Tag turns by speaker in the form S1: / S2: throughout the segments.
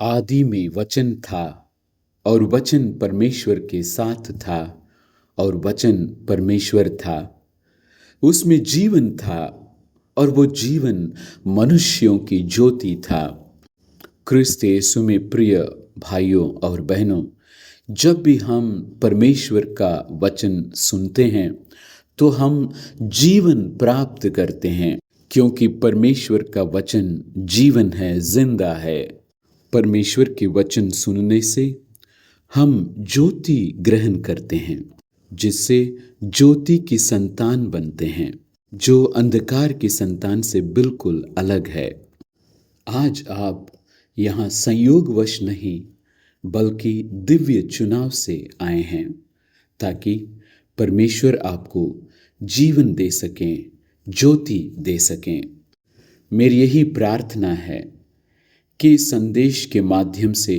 S1: आदि में वचन था और वचन परमेश्वर के साथ था और वचन परमेश्वर था। उसमें जीवन था और वो जीवन मनुष्यों की ज्योति था। क्रिस्त यीशु में प्रिय भाइयों और बहनों, जब भी हम परमेश्वर का वचन सुनते हैं तो हम जीवन प्राप्त करते हैं, क्योंकि परमेश्वर का वचन जीवन है, जिंदा है। परमेश्वर के वचन सुनने से हम ज्योति ग्रहण करते हैं, जिससे ज्योति की संतान बनते हैं, जो अंधकार की संतान से बिल्कुल अलग है। आज आप यहाँ संयोगवश नहीं बल्कि दिव्य चुनाव से आए हैं, ताकि परमेश्वर आपको जीवन दे सकें, ज्योति दे सकें। मेरी यही प्रार्थना है कि संदेश के माध्यम से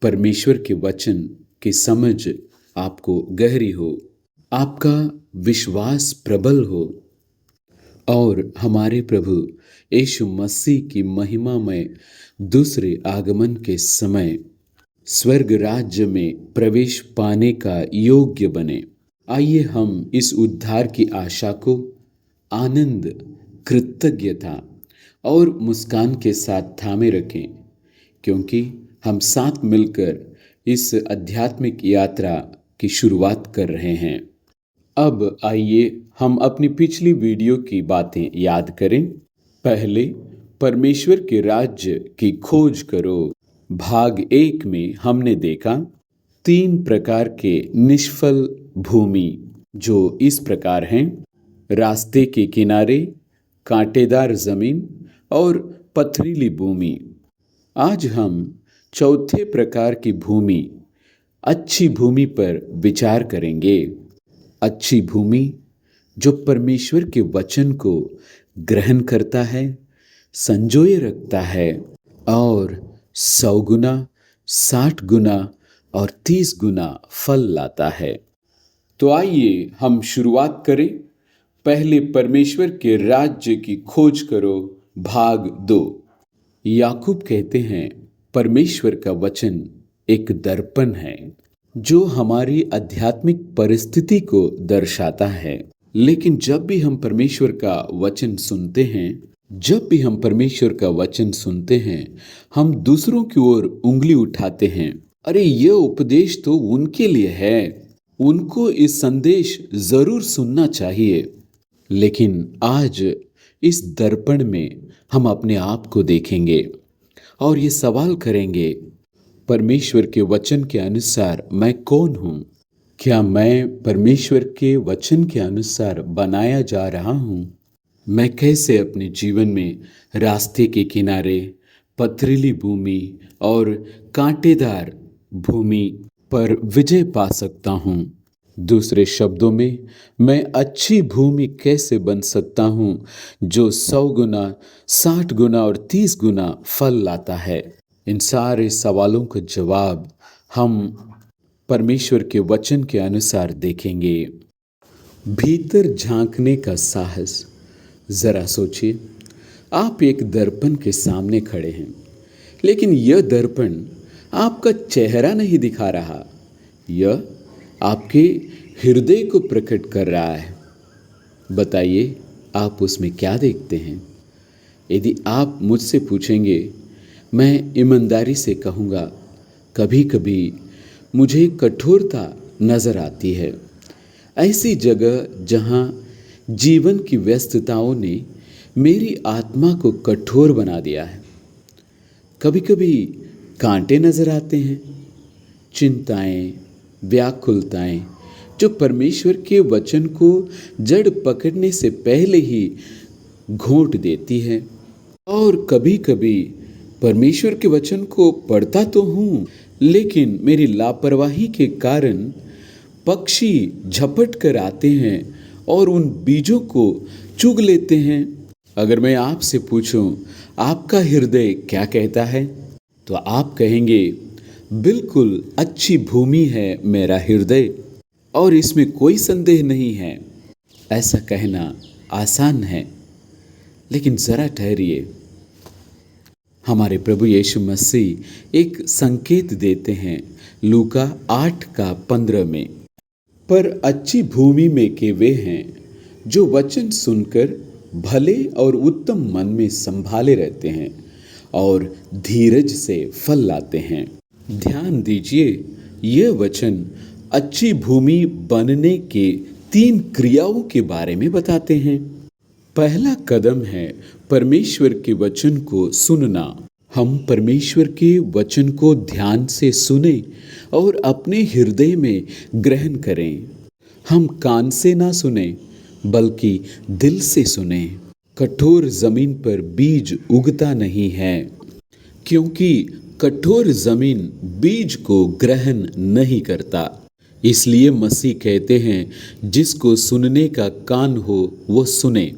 S1: परमेश्वर के वचन की समझ आपको गहरी हो, आपका विश्वास प्रबल हो और हमारे प्रभु यीशु मसीह की महिमामय दूसरे आगमन के समय स्वर्ग राज्य में प्रवेश पाने का योग्य बने। आइए हम इस उद्धार की आशा को आनंद, कृतज्ञता और मुस्कान के साथ थामे रखें, क्योंकि हम साथ मिलकर इस आध्यात्मिक यात्रा की शुरुआत कर रहे हैं। अब आइए हम अपनी पिछली वीडियो की बातें याद करें। पहले परमेश्वर के राज्य की खोज करो भाग 1 में हमने देखा 3 प्रकार के निष्फल भूमि, जो इस प्रकार हैं: रास्ते के किनारे, कांटेदार जमीन और पथरीली भूमि। आज हम चौथे प्रकार की भूमि, अच्छी भूमि पर विचार करेंगे। अच्छी भूमि जो परमेश्वर के वचन को ग्रहण करता है, संजोए रखता है और 100 गुना, 60 गुना और 30 गुना फल लाता है। तो आइए हम शुरुआत करें। पहले परमेश्वर के राज्य की खोज करो भाग 2। याकूब कहते हैं, परमेश्वर का वचन एक दर्पण है जो हमारी आध्यात्मिक परिस्थिति को दर्शाता है। लेकिन जब भी हम परमेश्वर का वचन सुनते हैं, हम दूसरों की ओर उंगली उठाते हैं। अरे ये उपदेश तो उनके लिए है, उनको इस संदेश जरूर सुनना चाहिए। लेकिन आज इस दर्पण में हम अपने आप को देखेंगे और ये सवाल करेंगे, परमेश्वर के वचन के अनुसार मैं कौन हूँ? क्या मैं परमेश्वर के वचन के अनुसार बनाया जा रहा हूँ? मैं कैसे अपने जीवन में रास्ते के किनारे, पथरीली भूमि और कांटेदार भूमि पर विजय पा सकता हूँ? दूसरे शब्दों में, मैं अच्छी भूमि कैसे बन सकता हूँ जो 100 गुना, 60 गुना और 30 गुना फल लाता है? इन सारे सवालों का जवाब हम परमेश्वर के वचन के अनुसार देखेंगे। भीतर झांकने का साहस। जरा सोचिए, आप एक दर्पण के सामने खड़े हैं, लेकिन यह दर्पण आपका चेहरा नहीं दिखा रहा, यह आपके हृदय को प्रकट कर रहा है। बताइए, आप उसमें क्या देखते हैं? यदि आप मुझसे पूछेंगे, मैं ईमानदारी से कहूँगा, कभी कभी मुझे कठोरता नजर आती है। ऐसी जगह जहाँ जीवन की व्यस्तताओं ने मेरी आत्मा को कठोर बना दिया है। कभी कभी कांटे नजर आते हैं, चिंताएं, व्याकुलताएं जो परमेश्वर के वचन को जड़ पकड़ने से पहले ही घोंट देती है। और कभी कभी परमेश्वर के वचन को पढ़ता तो हूँ, लेकिन मेरी लापरवाही के कारण पक्षी झपट कर आते हैं और उन बीजों को चुग लेते हैं। अगर मैं आपसे पूछूं, आपका हृदय क्या कहता है, तो आप कहेंगे, बिल्कुल अच्छी भूमि है मेरा हृदय और इसमें कोई संदेह नहीं है। ऐसा कहना आसान है, लेकिन जरा ठहरिए। हमारे प्रभु यीशु मसीह एक संकेत देते हैं लूका 8:15 में। पर अच्छी भूमि में के वे हैं जो वचन सुनकर भले और उत्तम मन में संभाले रहते हैं और धीरज से फल लाते हैं। ध्यान दीजिए, यह वचन अच्छी भूमि बनने के 3 क्रियाओं के बारे में बताते हैं। पहला कदम है परमेश्वर के वचन को सुनना। हम परमेश्वर के वचन को ध्यान से सुने और अपने हृदय में ग्रहण करें। हम कान से ना सुने बल्कि दिल से सुने। कठोर जमीन पर बीज उगता नहीं है, क्योंकि कठोर जमीन बीज को ग्रहण नहीं करता। इसलिए मसीह कहते हैं, जिसको सुनने का कान हो वो सुने।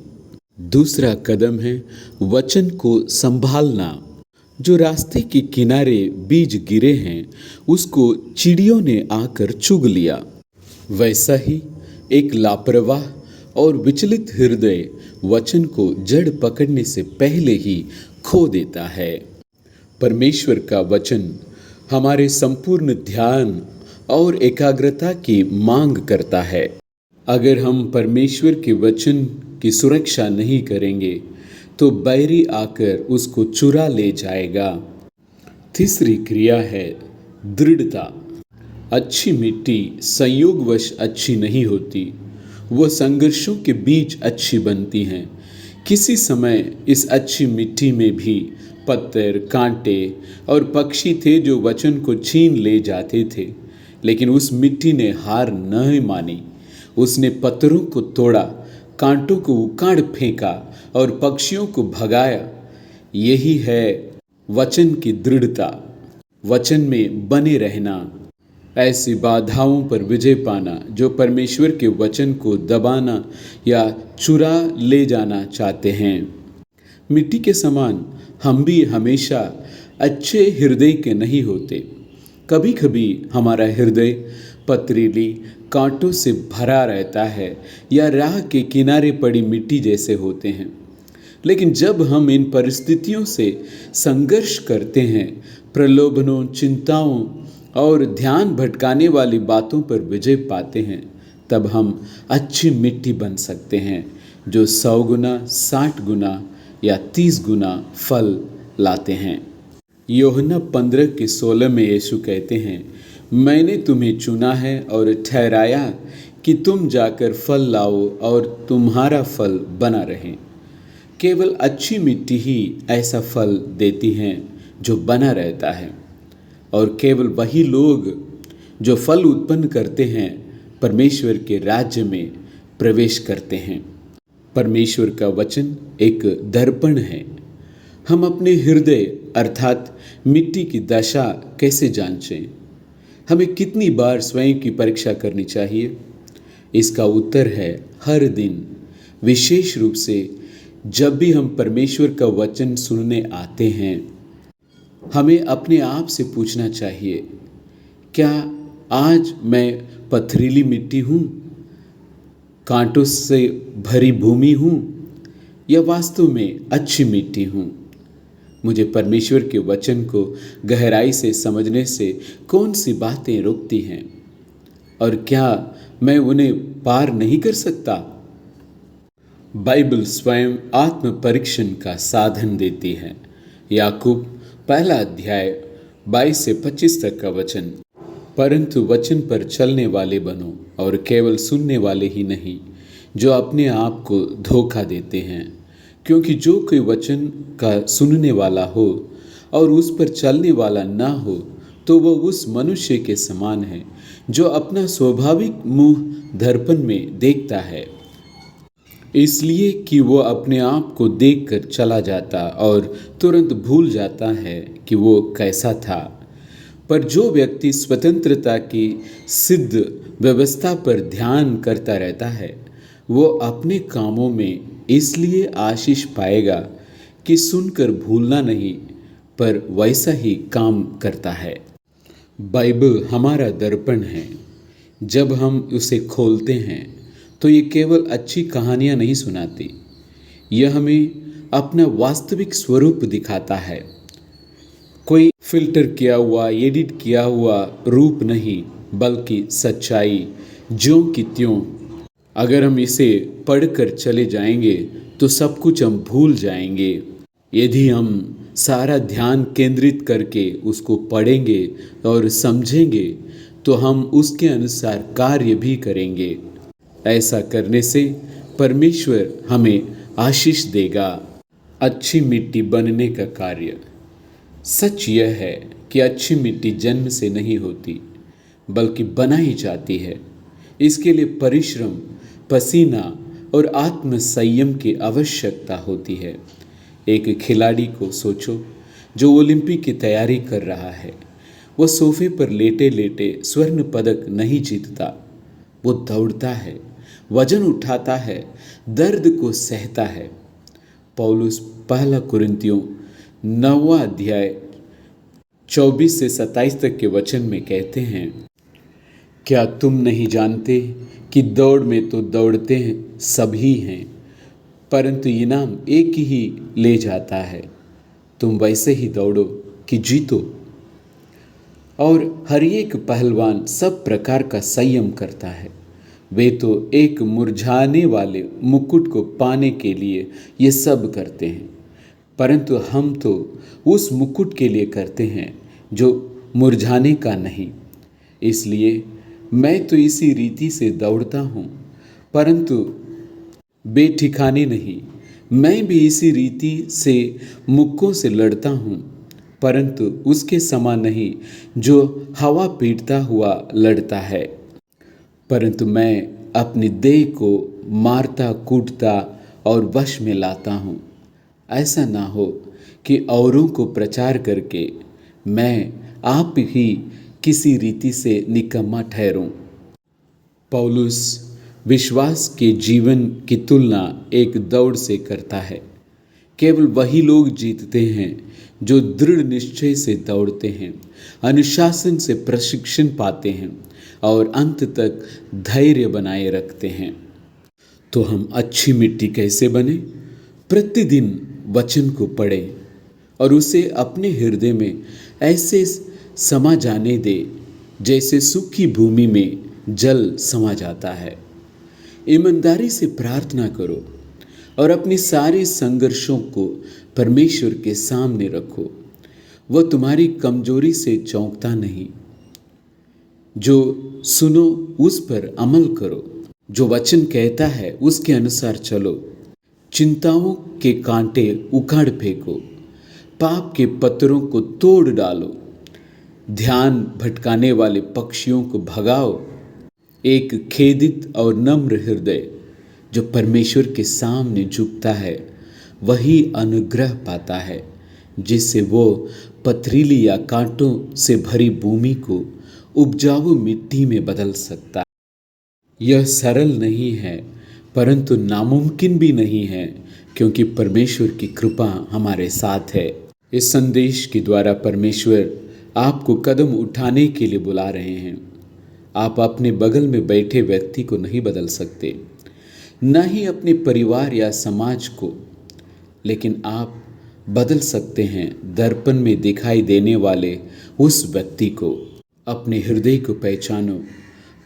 S1: दूसरा कदम है वचन को संभालना। जो रास्ते के किनारे बीज गिरे हैं उसको चिड़ियों ने आकर चुग लिया। वैसा ही एक लापरवाह और विचलित हृदय वचन को जड़ पकड़ने से पहले ही खो देता है। परमेश्वर का वचन हमारे संपूर्ण ध्यान और एकाग्रता की मांग करता है। अगर हम परमेश्वर के वचन की सुरक्षा नहीं करेंगे तो बैरी आकर उसको चुरा ले जाएगा। तीसरी क्रिया है दृढ़ता। अच्छी मिट्टी संयोगवश अच्छी नहीं होती, वो संघर्षों के बीच अच्छी बनती हैं। किसी समय इस अच्छी मिट्टी में भी पत्थर, कांटे और पक्षी थे जो वचन को छीन ले जाते थे, लेकिन उस मिट्टी ने हार नहीं मानी। उसने पत्थरों को तोड़ा, कांटों को उखाड़ फेंका और पक्षियों को भगाया। यही है वचन की दृढ़ता, वचन में बने रहना, ऐसी बाधाओं पर विजय पाना जो परमेश्वर के वचन को दबाना या चुरा ले जाना चाहते हैं। मिट्टी के समान हम भी हमेशा अच्छे हृदय के नहीं होते। कभी कभी हमारा हृदय पथरीली, कांटों से भरा रहता है या राह के किनारे पड़ी मिट्टी जैसे होते हैं। लेकिन जब हम इन परिस्थितियों से संघर्ष करते हैं, प्रलोभनों, चिंताओं और ध्यान भटकाने वाली बातों पर विजय पाते हैं, तब हम अच्छी मिट्टी बन सकते हैं जो 100 गुना, 60 गुना या 30 गुना फल लाते हैं। यूहन्ना 15:16 में यीशु कहते हैं, मैंने तुम्हें चुना है और ठहराया कि तुम जाकर फल लाओ और तुम्हारा फल बना रहे। केवल अच्छी मिट्टी ही ऐसा फल देती है जो बना रहता है, और केवल वही लोग जो फल उत्पन्न करते हैं परमेश्वर के राज्य में प्रवेश करते हैं। परमेश्वर का वचन एक दर्पण है। हम अपने हृदय अर्थात मिट्टी की दशा कैसे जांचें? हमें कितनी बार स्वयं की परीक्षा करनी चाहिए? इसका उत्तर है हर दिन, विशेष रूप से जब भी हम परमेश्वर का वचन सुनने आते हैं। हमें अपने आप से पूछना चाहिए, क्या आज मैं पथरीली मिट्टी हूँ, कांटों से भरी भूमि हूँ, या वास्तव में अच्छी मिट्टी हूँ? मुझे परमेश्वर के वचन को गहराई से समझने से कौन सी बातें रोकती हैं, और क्या मैं उन्हें पार नहीं कर सकता? बाइबल स्वयं आत्म परीक्षण का साधन देती है। याकूब 1 अध्याय 22 से 25 तक का वचन, परंतु वचन पर चलने वाले बनो और केवल सुनने वाले ही नहीं जो अपने आप को धोखा देते हैं, क्योंकि जो कोई वचन का सुनने वाला हो और उस पर चलने वाला ना हो तो वह उस मनुष्य के समान है जो अपना स्वाभाविक मुंह दर्पण में देखता है, इसलिए कि वो अपने आप को देखकर चला जाता और तुरंत भूल जाता है कि वो कैसा था। पर जो व्यक्ति स्वतंत्रता की सिद्ध व्यवस्था पर ध्यान करता रहता है, वो अपने कामों में इसलिए आशीष पाएगा कि सुनकर भूलना नहीं, पर वैसा ही काम करता है। बाइबल हमारा दर्पण है। जब हम उसे खोलते हैं तो ये केवल अच्छी कहानियाँ नहीं सुनाती, यह हमें अपना वास्तविक स्वरूप दिखाता है। कोई फिल्टर किया हुआ, एडिट किया हुआ रूप नहीं, बल्कि सच्चाई ज्यों की त्यों। अगर हम इसे पढ़कर चले जाएंगे तो सब कुछ हम भूल जाएंगे। यदि हम सारा ध्यान केंद्रित करके उसको पढ़ेंगे और समझेंगे तो हम उसके अनुसार कार्य भी करेंगे। ऐसा करने से परमेश्वर हमें आशीष देगा। अच्छी मिट्टी बनने का कार्य। सच यह है कि अच्छी मिट्टी जन्म से नहीं होती, बल्कि बनाई जाती है। इसके लिए परिश्रम, पसीना और आत्म संयम की आवश्यकता होती है। एक खिलाड़ी को सोचो जो ओलंपिक की तैयारी कर रहा है। वह सोफे पर लेटे लेटे स्वर्ण पदक नहीं जीतता। वो दौड़ता है, वजन उठाता है, दर्द को सहता है। पौलुस पहला कुरिन्थियों 9वां अध्याय 24 से 27 तक के वचन में कहते हैं, क्या तुम नहीं जानते कि दौड़ में तो दौड़ते हैं सभी हैं, परंतु इनाम एक ही ले जाता है। तुम वैसे ही दौड़ो कि जीतो। और हर एक पहलवान सब प्रकार का संयम करता है। वे तो एक मुरझाने वाले मुकुट को पाने के लिए ये सब करते हैं, परंतु हम तो उस मुकुट के लिए करते हैं जो मुरझाने का नहीं। इसलिए मैं तो इसी रीति से दौड़ता हूँ, परंतु बेठिकाने नहीं। मैं भी इसी रीति से मुक्कों से लड़ता हूँ, परंतु उसके समान नहीं जो हवा पीटता हुआ लड़ता है। परंतु मैं अपनी देह को मारता कूटता और वश में लाता हूँ। ऐसा ना हो कि औरों को प्रचार करके मैं आप ही किसी रीति से निकम्मा ठहरूं। पौलुस विश्वास के जीवन की तुलना एक दौड़ से करता है। केवल वही लोग जीतते हैं जो दृढ़ निश्चय से दौड़ते हैं, अनुशासन से प्रशिक्षण पाते हैं और अंत तक धैर्य बनाए रखते हैं। तो हम अच्छी मिट्टी कैसे बने? प्रतिदिन वचन को पढ़ें और उसे अपने हृदय में ऐसे समा जाने दे जैसे सूखी भूमि में जल समा जाता है। ईमानदारी से प्रार्थना करो और अपनी सारे संघर्षों को परमेश्वर के सामने रखो। वह तुम्हारी कमजोरी से चौंकता नहीं। जो सुनो उस पर अमल करो। जो वचन कहता है उसके अनुसार चलो। चिंताओं के कांटे उखाड़ फेंको, पाप के पत्थरों को तोड़ डालो, ध्यान भटकाने वाले पक्षियों को भगाओ। एक खेदित और नम्र हृदय जो परमेश्वर के सामने झुकता है वही अनुग्रह पाता है, जिससे वो पथरीली या कांटों से भरी भूमि को उपजाऊ मिट्टी में बदल सकता है। यह सरल नहीं है, परंतु नामुमकिन भी नहीं है, क्योंकि परमेश्वर की कृपा हमारे साथ है। इस संदेश के द्वारा परमेश्वर आपको कदम उठाने के लिए बुला रहे हैं। आप अपने बगल में बैठे व्यक्ति को नहीं बदल सकते, न ही अपने परिवार या समाज को, लेकिन आप बदल सकते हैं दर्पण में दिखाई देने वाले उस व्यक्ति को। अपने हृदय को पहचानो,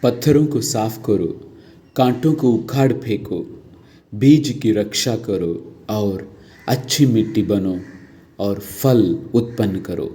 S1: पत्थरों को साफ करो, कांटों को उखाड़ फेंको, बीज की रक्षा करो और अच्छी मिट्टी बनो और फल उत्पन्न करो।